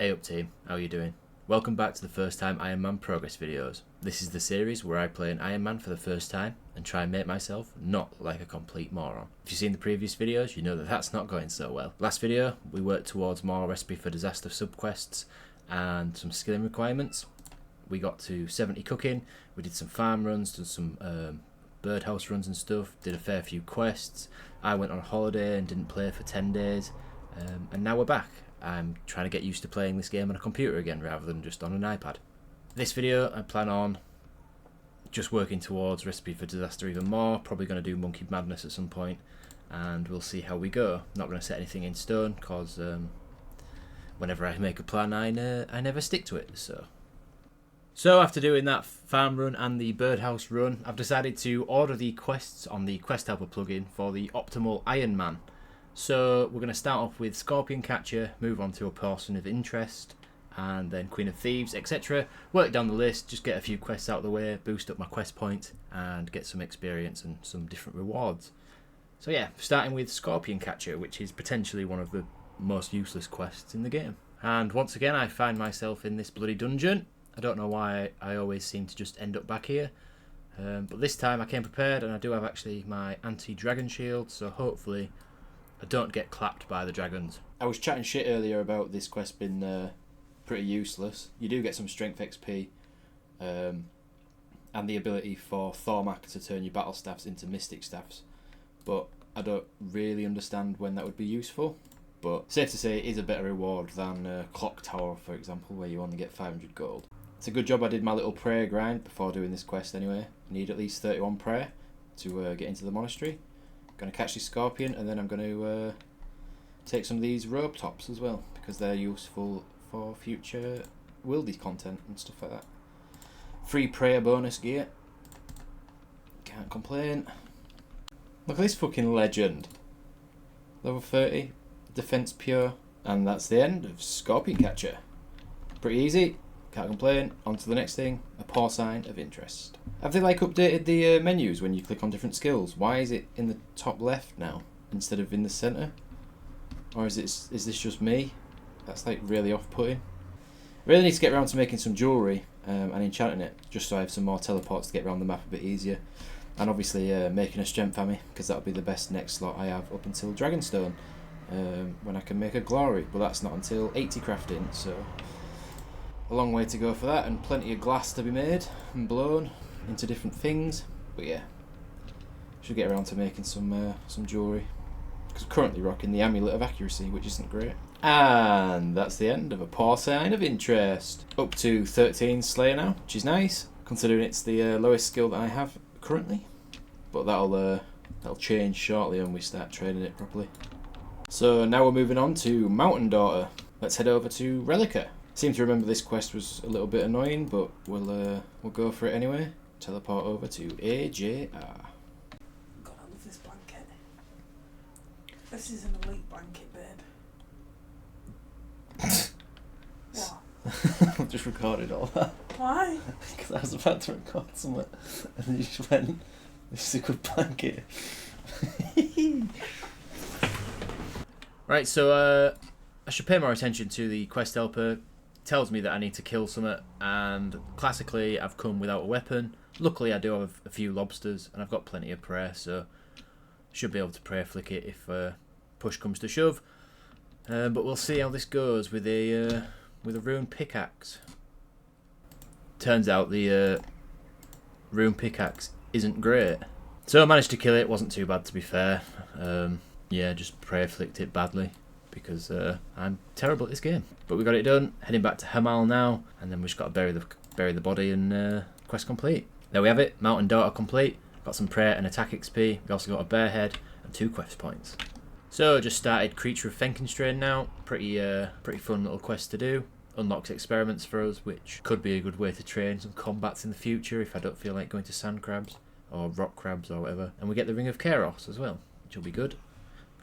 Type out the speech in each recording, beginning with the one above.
Hey up team, how are you doing? Welcome back to the first time Iron Man progress videos. This is the series where I play an Iron Man for the first time and try and make myself not look like a complete moron. If you've seen the previous videos, you know that that's not going so well. Last video, we worked towards more recipe for disaster subquests and some skilling requirements. We got to 70 cooking, we did some farm runs, did some birdhouse runs and stuff, did a fair few quests. I went on holiday and didn't play for 10 days, and now we're back. I'm trying to get used to playing this game on a computer again rather than just on an iPad. This video I plan on just working towards Recipe for Disaster even more, probably going to do Monkey Madness at some point, and we'll see how we go. Not going to set anything in stone because whenever I make a plan I never stick to it. So after doing that farm run and the birdhouse run, I've decided to order the quests on the Quest Helper plugin for the optimal Iron Man. So we're going to start off with Scorpion Catcher, move on to a Person of Interest, and then Queen of Thieves, etc. Work down the list, just get a few quests out of the way, boost up my quest point, and get some experience and some different rewards. So yeah, starting with Scorpion Catcher, which is potentially one of the most useless quests in the game. And once again I find myself in this bloody dungeon. I don't know why I always seem to just end up back here. But this time I came prepared, and I do have actually my anti-dragon shield, so hopefully I don't get clapped by the dragons. I was chatting shit earlier about this quest being pretty useless. You do get some strength XP and the ability for Thormak to turn your battle staffs into mystic staffs, but I don't really understand when that would be useful. But safe to say it is a better reward than Clock Tower, for example, where you only get 500 gold. It's a good job I did my little prayer grind before doing this quest anyway. I need at least 31 prayer to get into the monastery. Going to catch this scorpion, and then I'm going to take some of these robe tops as well, because they're useful for future wildy content and stuff like that. Free prayer bonus gear. Can't complain. Look at this fucking legend. Level 30, defense pure, and that's the end of Scorpion Catcher. Pretty easy. Can't complain. On to the next thing, a Person of Interest. Have they updated the menus when you click on different skills? Why is it in the top left now instead of in the centre? Or is this just me? That's really off-putting. I really need to get around to making some jewellery and enchanting it, just so I have some more teleports to get around the map a bit easier. And obviously making a strength army, because that'll be the best next slot I have up until Dragonstone, when I can make a glory. But that's not until 80 crafting, so a long way to go for that, and plenty of glass to be made and blown into different things. But yeah, should get around to making some jewellery, because I'm currently rocking the Amulet of Accuracy, which isn't great. And that's the end of a Person of Interest. Up to 13 Slayer now, which is nice, considering it's the lowest skill that I have currently. But that'll change shortly when we start training it properly. So now we're moving on to Mountain Daughter. Let's head over to Relica. Seem to remember this quest was a little bit annoying, but we'll go for it anyway. Teleport over to AJR. God, I love this blanket. This is an elite blanket, babe. What? I've just recorded all that. Why? Because I was about to record something, and then you just went, "This is a good blanket." Right, so I should pay more attention to the quest helper. Tells me that I need to kill something, and classically I've come without a weapon. Luckily I do have a few lobsters, and I've got plenty of prayer, so I should be able to prayer flick it if push comes to shove. But we'll see how this goes with a rune pickaxe. Turns out the rune pickaxe isn't great, so I managed to kill it. Wasn't too bad, to be fair. Yeah, just prayer flicked it badly, because I'm terrible at this game. But we got it done. Heading back to Hamal now, and then we've just got to bury the body and quest complete. There we have it, Mountain Daughter complete. Got some prayer and attack XP. We've also got a bear head and 2 quest points. So just started Creature of Fenkenstrain now. Pretty fun little quest to do. Unlocks experiments for us, which could be a good way to train some combats in the future if I don't feel like going to sand crabs or rock crabs or whatever. And we get the Ring of Chaos as well, which will be good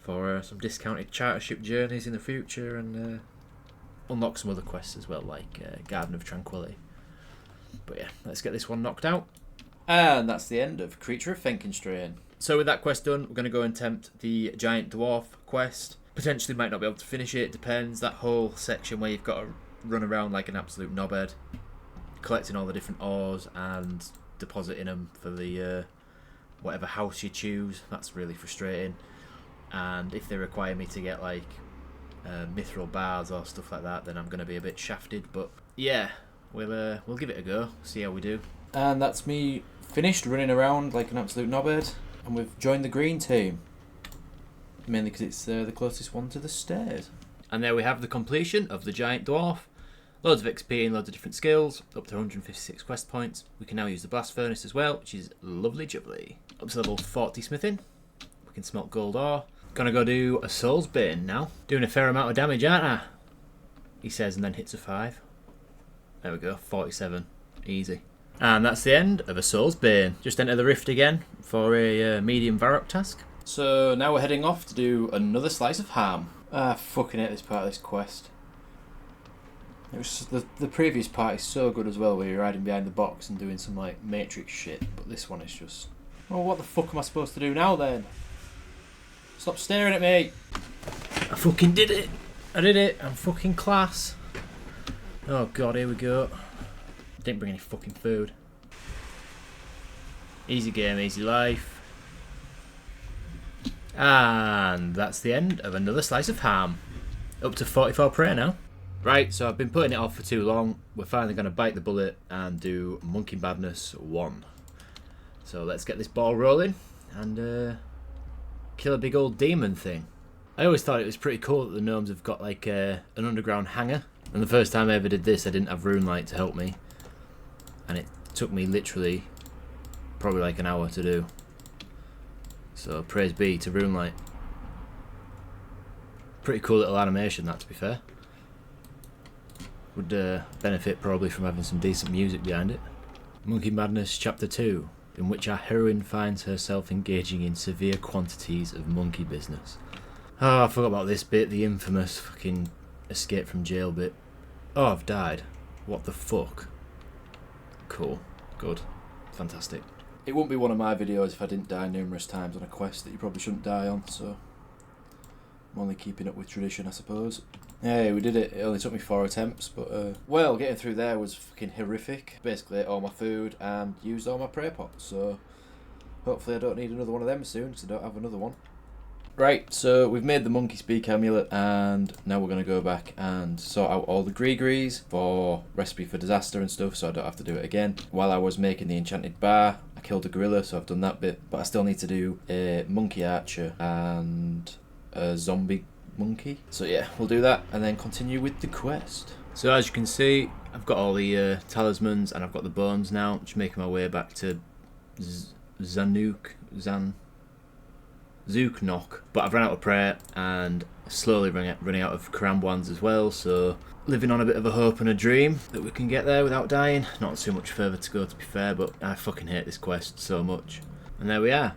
for some discounted chartership journeys in the future, and unlock some other quests as well, like Garden of Tranquility. But yeah, let's get this one knocked out. And that's the end of Creature of Fenkenstrain. So with that quest done, we're going to go and attempt the Giant Dwarf quest. Potentially might not be able to finish it, depends. That whole section where you've got to run around like an absolute knobhead, collecting all the different ores and depositing them for the whatever house you choose. That's really frustrating. And if they require me to get like mithril bars or stuff like that, then I'm going to be a bit shafted. But yeah, we'll give it a go, see how we do. And that's me finished running around like an absolute knobhead, and we've joined the green team. Mainly because it's the closest one to the stairs. And there we have the completion of the giant dwarf. Loads of XP and loads of different skills, up to 156 quest points. We can now use the blast furnace as well, which is lovely jubbly. Up to level 40 smithing. We can smelt gold ore. Gonna go do a soul's bane now. Doing a fair amount of damage, aren't I? He says, and then hits a 5. There we go, 47. Easy. And that's the end of a soul's bane. Just enter the rift again for a medium Varrock task. So now we're heading off to do another slice of ham. I fucking hate this part of this quest. It was the previous part is so good as well, where you're hiding behind the box and doing some like Matrix shit, but this one is just... Well, what the fuck am I supposed to do now then? Stop staring at me! I fucking did it! I did it! I'm fucking class! Oh god, here we go. Didn't bring any fucking food. Easy game, easy life. And that's the end of another slice of ham. Up to 44 prayer now. Right, so I've been putting it off for too long. We're finally going to bite the bullet and do Monkey Madness 1. So let's get this ball rolling and kill a big old demon thing. I always thought it was pretty cool that the gnomes have got like an underground hangar. And the first time I ever did this, I didn't have rune light to help me. And it took me literally probably like an hour to do. So praise be to rune light. Pretty cool little animation that, to be fair. Would benefit probably from having some decent music behind it. Monkey Madness Chapter 2, in which our heroine finds herself engaging in severe quantities of monkey business. Oh, I forgot about this bit, the infamous fucking escape from jail bit. Oh, I've died. What the fuck? Cool. Good. Fantastic. It wouldn't be one of my videos if I didn't die numerous times on a quest that you probably shouldn't die on, so... I'm only keeping up with tradition, I suppose. Hey, we did it. It only took me 4 attempts, but well, getting through there was fucking horrific. Basically ate all my food and used all my prayer pots, so hopefully I don't need another one of them soon, because I don't have another one. Right, so we've made the monkey speak amulet, and now we're going to go back and sort out all the gree-grees for recipe for disaster and stuff, so I don't have to do it again. While I was making the enchanted bar, I killed a gorilla, so I've done that bit, but I still need to do a monkey archer and a zombie monkey. So yeah, we'll do that and then continue with the quest. So as you can see, I've got all the talismans and I've got the bones now. Just making my way back to Zooknok, but I've run out of prayer and slowly running out of karambwans as well, so living on a bit of a hope and a dream that we can get there without dying. Not too much further to go, to be fair, but I fucking hate this quest so much. And there we are.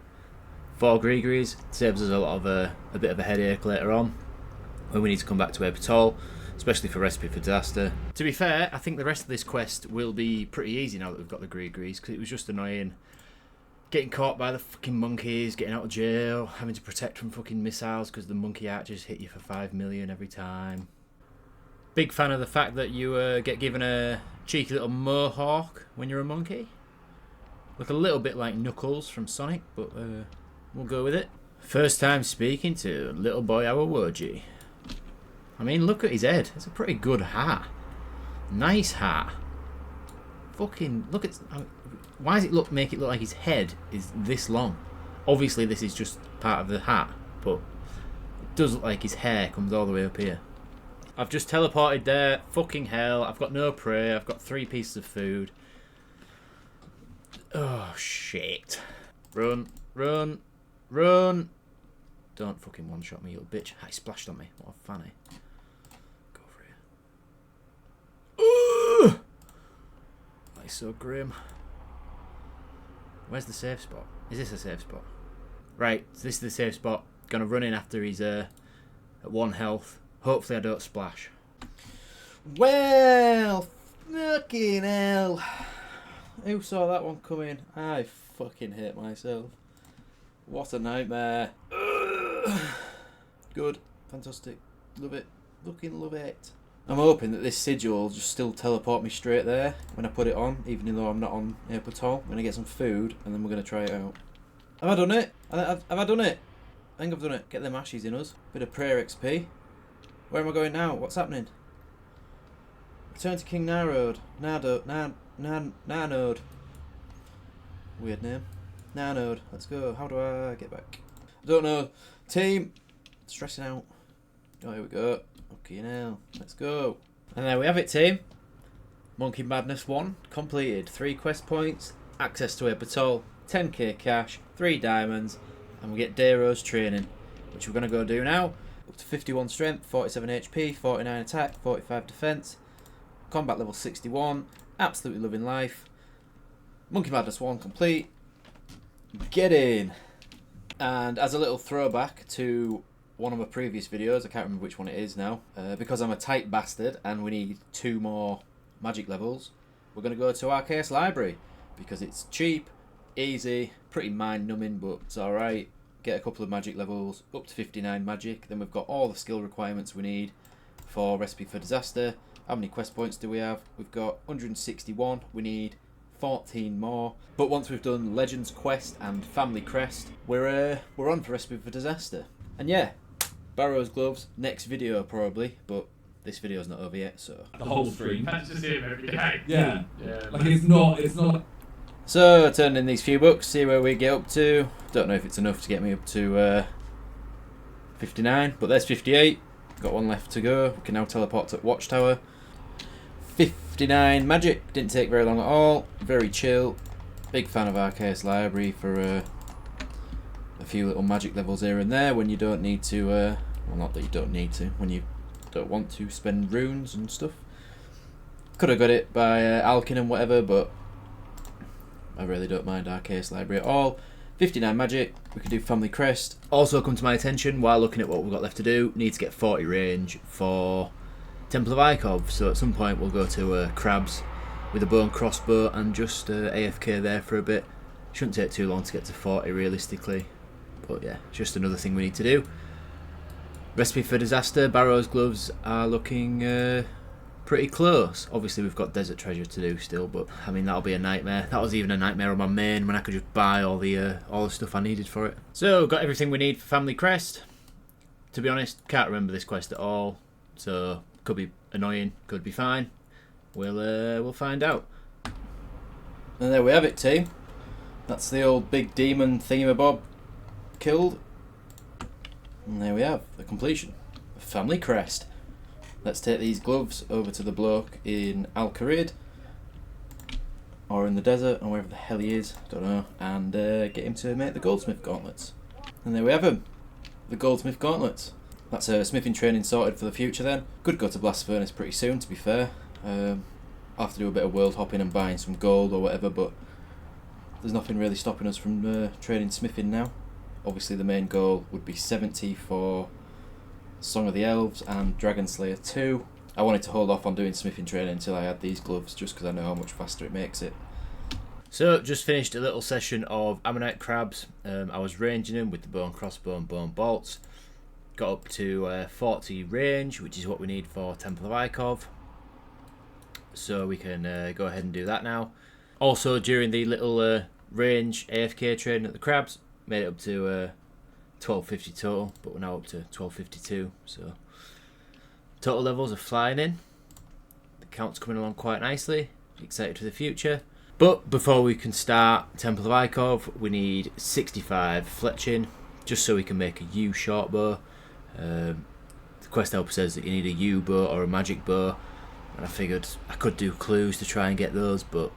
4 gree-grees, saves us a lot of a bit of a headache later on when we need to come back to Ebertol, especially for recipe for disaster. To be fair, I think the rest of this quest will be pretty easy now that we've got the gree-grees, because it was just annoying getting caught by the fucking monkeys, getting out of jail, having to protect from fucking missiles because the monkey archers hit you for 5 million every time. Big fan of the fact that you get given a cheeky little mohawk when you're a monkey. Look a little bit like Knuckles from Sonic, but we'll go with it. First time speaking to little boy Awawoji. I mean, look at his head. It's a pretty good hat. Nice hat. Fucking look at. Why does it make it look like his head is this long? Obviously, this is just part of the hat, but it does look like his hair comes all the way up here. I've just teleported there. Fucking hell! I've got no prey. I've got 3 pieces of food. Oh shit! Run, run, run! Don't fucking one-shot me, you little bitch. He splashed on me. What a fanny. Go for it. Ooh! That is so grim. Where's the safe spot? Is this a safe spot? Right, so this is the safe spot. Gonna run in after he's at 1 health. Hopefully I don't splash. Well, fucking hell. Who saw that one coming? I fucking hate myself. What a nightmare. Good. Fantastic. Love it. Fucking love it. I'm hoping that this sigil will just still teleport me straight there when I put it on, even though I'm not on airport at all. I'm going to get some food and then we're going to try it out. Have I done it? Have I done it? I think I've done it. Get them ashes in us. Bit of prayer XP. Where am I going now? What's happening? Return to King Narod. Narnode. Weird name. Narnode. Let's go. How do I get back? I don't know. Team. Stressing out. Oh, here we go. Okay, now. Let's go. And there we have it, team. Monkey Madness 1 completed. 3 quest points. Access to a patrol. 10k cash. 3 diamonds. And we get Dayro's training, which we're going to go do now. Up to 51 strength, 47 HP, 49 attack, 45 defense. Combat level 61. Absolutely loving life. Monkey Madness 1 complete. Get in. And as a little throwback to one of my previous videos, I can't remember which one it is now, because I'm a tight bastard and we need 2 more magic levels, we're going to go to Arceus Library because it's cheap, easy, pretty mind-numbing, but it's alright. Get a couple of magic levels, up to 59 magic, then we've got all the skill requirements we need for Recipe for Disaster. How many quest points do we have? We've got 161, we need 14 more. But once we've done Legends Quest and Family Crest, we're on for Recipe for Disaster. And yeah, Barrow's gloves, next video probably, but this video's not over yet, so... The whole stream. That's just him every day. Yeah. Like it's not... So, turn in these few books, see where we get up to. Don't know if it's enough to get me up to 59, but there's 58. Got 1 left to go. We can now teleport to Watchtower. 59 magic, didn't take very long at all. Very chill. Big fan of Arceus Library for a few little magic levels here and there when you don't need to, well, not that you don't need to, when you don't want to spend runes and stuff. Could have got it by Alkin and whatever, but I really don't mind Arceus Library at all. 59 magic, we could do Family Crest. Also come to my attention while looking at what we've got left to do, need to get 40 range for Temple of Ikov, so at some point we'll go to Crabs with a bow and crossbow and just AFK there for a bit. Shouldn't take too long to get to 40 realistically, but yeah, just another thing we need to do. Recipe for Disaster, Barrow's gloves are looking pretty close. Obviously we've got Desert Treasure to do still, but I mean that'll be a nightmare. That was even a nightmare on my main when I could just buy all the stuff I needed for it. So got everything we need for Family Crest. To be honest, can't remember this quest at all, so could be annoying, could be fine. We'll find out. And there we have it, team. That's the old big demon thingamabob killed. And there we have the completion of Family Crest. Let's take these gloves over to the bloke in Al-Kharid, or in the desert, or wherever the hell he is, don't know, and get him to make the goldsmith gauntlets. And there we have them, the goldsmith gauntlets. That's smithing training sorted for the future then. Could go to Blast Furnace pretty soon, to be fair. I'll have to do a bit of world hopping and buying some gold or whatever, but there's nothing really stopping us from training smithing now. Obviously the main goal would be 70 for Song of the Elves and Dragon Slayer 2. I wanted to hold off on doing smithing training until I had these gloves, just because I know how much faster it makes it. So, just finished a little session of Ammonite Crabs. I was ranging them with the bow and crossbow and bow and bolts. Got up to 40 range, which is what we need for Temple of Ikov. So we can go ahead and do that now. Also, during the little range AFK training at the Crabs, made it up to 1250 total, but we're now up to 1252, so total levels are flying in. The count's coming along quite nicely. Excited for the future. But before we can start Temple of Ikov, we need 65 fletching, just so we can make a U short bow. The quest helper says that you need a U bow or a magic bow, and I figured I could do clues to try and get those, but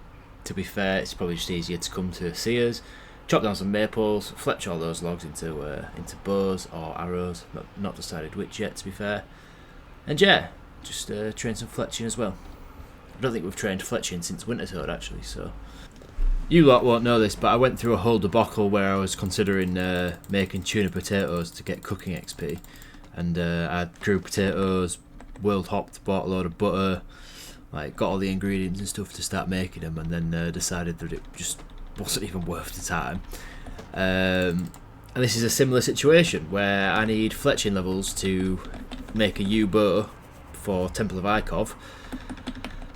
to be fair, it's probably just easier to come to Sears, chop down some maples, fletch all those logs into bows or arrows. Not decided which yet, to be fair. And yeah, just train some fletching as well. I don't think we've trained fletching since Wintertoad actually, so you lot won't know this, but I went through a whole debacle where I was considering making tuna potatoes to get cooking XP, and I grew potatoes, world hopped, bought a load of butter, like got all the ingredients and stuff to start making them, and then decided that it just wasn't even worth the time. And this is a similar situation where I need fletching levels to make a U bow for Temple of Ikov,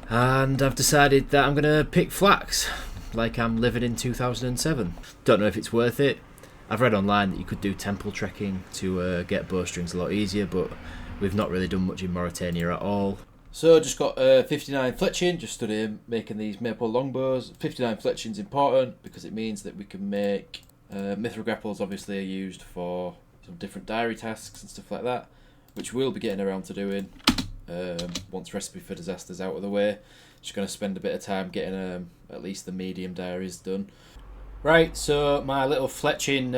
and I've decided that I'm going to pick flax, like I'm living in 2007. Don't know if it's worth it. I've read online that you could do temple trekking to get bowstrings a lot easier, but we've not really done much in Mauritania at all. So just got 59 fletching, just stood here making these maple longbows. 59 fletching is important because it means that we can make mithril grapples. Obviously are used for some different diary tasks and stuff like that, which we'll be getting around to doing once Recipe for Disaster's out of the way. Just going to spend a bit of time getting at least the medium diaries done. Right, so my little fletching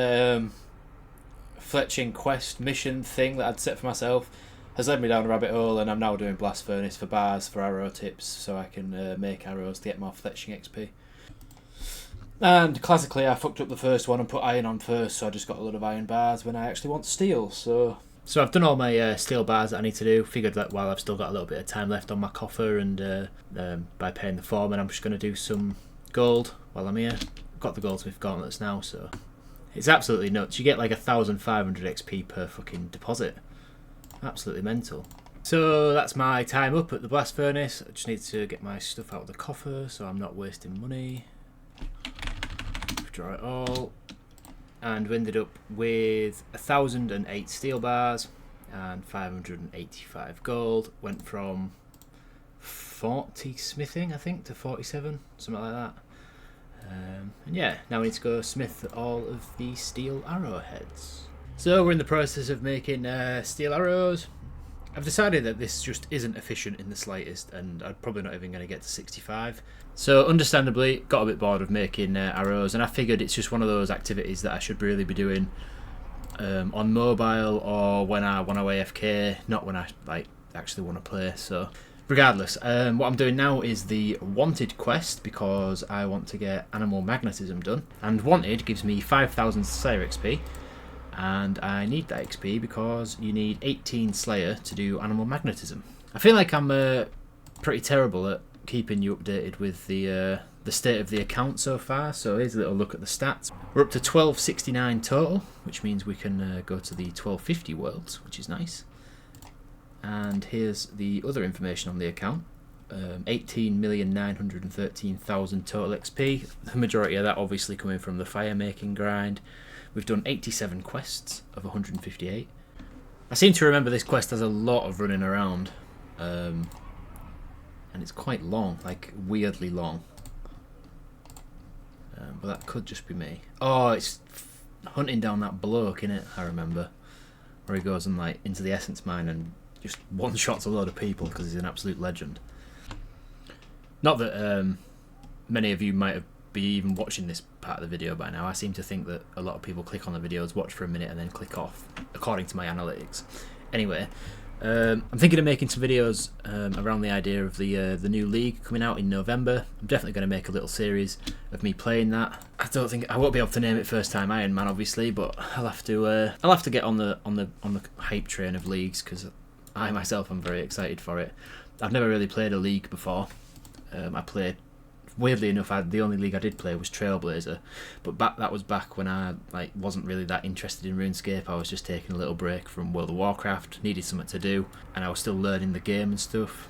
quest mission thing that I'd set for myself has led me down a rabbit hole, and I'm now doing blast furnace for bars for arrow tips so I can make arrows to get more fletching XP. And classically I fucked up the first one and put iron on first, so I just got a lot of iron bars when I actually want steel. So I've done all my steel bars that I need to do. Figured that while I've still got a little bit of time left on my coffer, and by paying the foreman, I'm just going to do some gold while I'm here. I've got the goldsmith gauntlets now, so it's absolutely nuts. You get like 1,500 XP per fucking deposit. Absolutely mental. So that's my time up at the blast furnace. I just need to get my stuff out of the coffer so I'm not wasting money. Draw it all. And we ended up with 1,008 steel bars and 585 gold. Went from 40 smithing, I think, to 47, something like that. And yeah, now we need to go smith all of the steel arrowheads. So we're in the process of making steel arrows. I've decided that this just isn't efficient in the slightest, and I'm probably not even going to get to 65. So understandably, got a bit bored of making arrows, and I figured it's just one of those activities that I should really be doing on mobile or when I want to AFK, not when I actually want to play. So regardless, what I'm doing now is the Wanted quest because I want to get Animal Magnetism done, and Wanted gives me 5,000 Slayer XP. And I need that XP because you need 18 Slayer to do Animal Magnetism. I feel like I'm pretty terrible at keeping you updated with the state of the account so far, so here's a little look at the stats. We're up to 1269 total, which means we can go to the 1250 worlds, which is nice. And here's the other information on the account. 18,913,000 total XP, the majority of that obviously coming from the fire making grind. We've done 87 quests of 158. I seem to remember this quest has a lot of running around, and it's quite long, like weirdly long. But that could just be me. Oh, it's hunting down that bloke, innit? I remember, where he goes and like into the essence mine and just one shots a load of people because he's an absolute legend. Not that many of you might have be even watching this part of the video by now. I seem to think that a lot of people click on the videos, watch for a minute and then click off, according to my analytics. Anyway, I'm thinking of making some videos around the idea of the new league coming out in November. I'm definitely going to make a little series of me playing that. I don't think I won't be able to name it First Time Iron Man, obviously, but I'll have to get on the hype train of leagues because I myself am very excited for it. I've never really played a league before. I played. Weirdly enough, the only league I did play was Trailblazer, but that was back when I wasn't really that interested in RuneScape. I was just taking a little break from World of Warcraft, needed something to do, and I was still learning the game and stuff.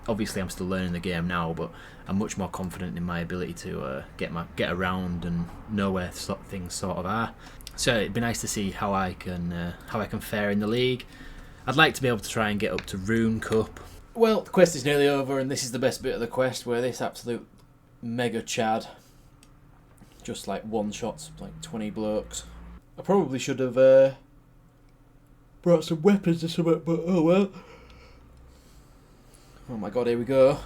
Obviously, I'm still learning the game now, but I'm much more confident in my ability to get around and know where things sort of are. So it'd be nice to see how I can fare in the league. I'd like to be able to try and get up to Rune Cup. Well, the quest is nearly over, and this is the best bit of the quest where this absolute mega chad just like one shots like 20 blokes. I probably should have brought some weapons or something, but oh well. Oh my god, here we go.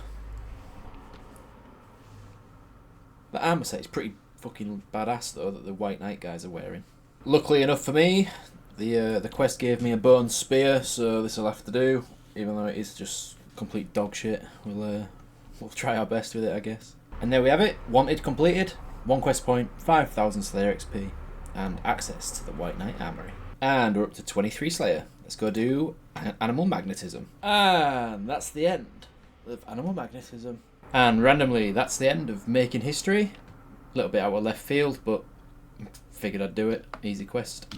The armour set is pretty fucking badass though that the White Knight guys are wearing. Luckily enough for me, the quest gave me a bone spear, so this will have to do, even though it is just complete dog shit. We'll try our best with it, I guess. And there we have it, Wanted completed, 1 quest point, 5,000 Slayer XP, and access to the White Knight Armory. And we're up to 23 Slayer. Let's go do Animal Magnetism. And that's the end of Animal Magnetism. And randomly, that's the end of Making History. A little bit out of left field, but figured I'd do it. Easy quest.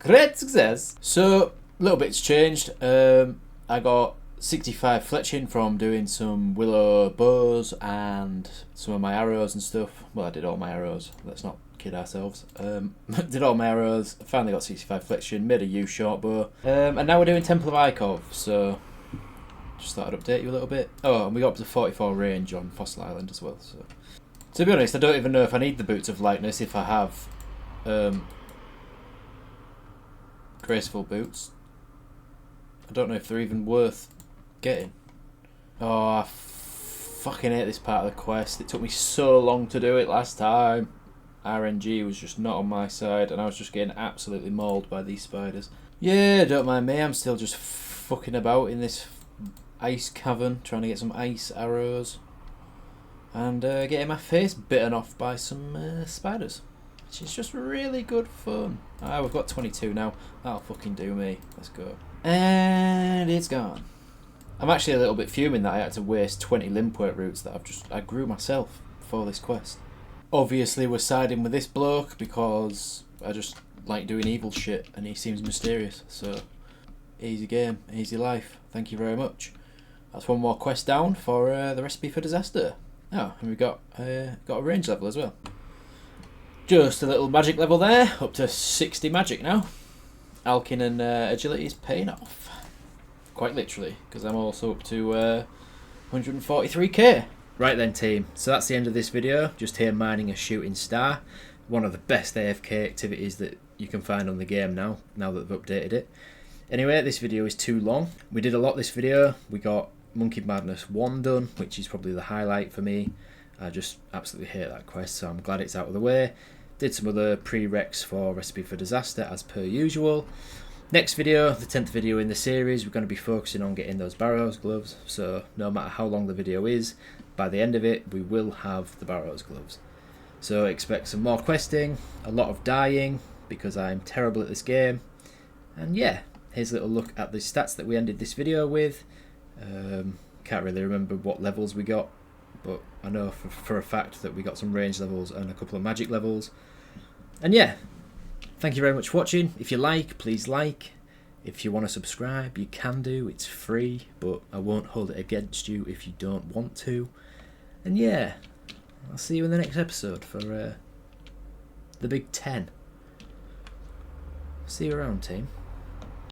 Great success! So, a little bit's changed. I got 65 fletching from doing some willow bows and some of my arrows and stuff. Well, I did all my arrows, let's not kid ourselves. Did all my arrows, finally got 65 fletching, made a U short bow. And now we're doing Temple of Ikov, so just thought I'd update you a little bit. Oh, and we got up to 44 range on Fossil Island as well. So to be honest, I don't even know if I need the Boots of Lightness if I have graceful boots. I don't know if they're even worth getting. Oh, I fucking hate this part of the quest. It took me so long to do it last time. RNG was just not on my side and I was just getting absolutely mauled by these spiders. Yeah, don't mind me, I'm still just fucking about in this ice cavern trying to get some ice arrows and getting my face bitten off by some spiders, which is just really good fun. Ah, we've got 22 now, that'll fucking do me. Let's go. And it's gone. I'm actually a little bit fuming that I had to waste 20 limpwort roots that I grew myself for this quest. Obviously we're siding with this bloke because I just like doing evil shit and he seems mysterious, so easy game, easy life, thank you very much. That's one more quest down for the recipe for disaster. Oh, and we've got a range level as well. Just a little magic level there, up to 60 magic now. Alkin and agility is paying off. Quite literally, because I'm also up to 143k. Right then team, so that's the end of this video. Just here mining a shooting star. One of the best AFK activities that you can find on the game now that they've updated it. Anyway, this video is too long. We did a lot this video. We got Monkey Madness 1 done, which is probably the highlight for me. I just absolutely hate that quest, so I'm glad it's out of the way. Did some other prereqs for Recipe for Disaster as per usual. Next video, the 10th video in the series, we're going to be focusing on getting those Barrows gloves, so no matter how long the video is, by the end of it we will have the Barrows gloves. So expect some more questing, a lot of dying because I'm terrible at this game, and yeah, here's a little look at the stats that we ended this video with. Can't really remember what levels we got, but I know for a fact that we got some range levels and a couple of magic levels. And yeah, thank you very much for watching. If you like, please like. If you want to subscribe, you can do. It's free, but I won't hold it against you if you don't want to. And yeah, I'll see you in the next episode for the Big 10. See you around, team.